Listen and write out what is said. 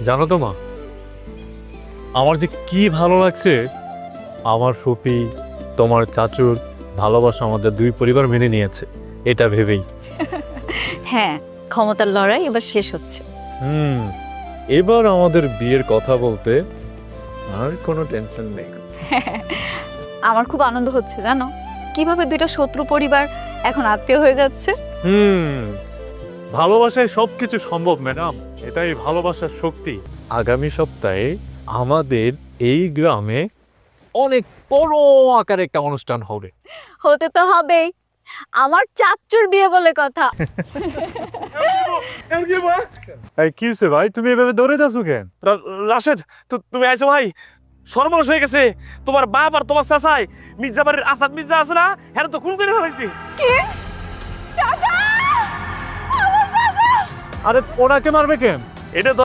জানো তো মা, আমার যে কি ভালো লাগছে, আমার ফুপি তোমার চাচুর ভালোবাসা আমাদের দুই পরিবার মেনে নিয়েছে, এটা ভেবেই। হ্যাঁ, ক্ষমতার লড়াই এবার শেষ হচ্ছে। হুম, এবার আমাদের বিয়ের কথা বলতে আর কোনো টেনশন নেই। আমার খুব আনন্দ হচ্ছে জানো, কিভাবে দুইটা শত্রু পরিবার এখন আত্মীয় হয়ে যাচ্ছে। ভালোবাসায় সবকিছু সম্ভব ম্যাডাম, এটাই ভালোবাসার শক্তি। আগামী সপ্তাহে আমাদের এই গ্রামে অনেক বড় আকারে একটা অনুষ্ঠান হবে। হতে তো হবেই, আমার চাচ্চুর বিয়ে বলে কথা। এই কি হয়েছে ভাই, তুমি এভাবে দৌড়ে যাচ্ছো কেন? রাশেদ, তুমি আইছো ভাই? সর্বনাশ হয়ে গেছে। তোমার বাপ আর তোমার চাচাই মির্জাবাড়ির আসাদ মির্জা আছে না, হ্যাঁ তো খুন করে ফেলাইছি। আরে ওনাকে মারবে কেন? এটা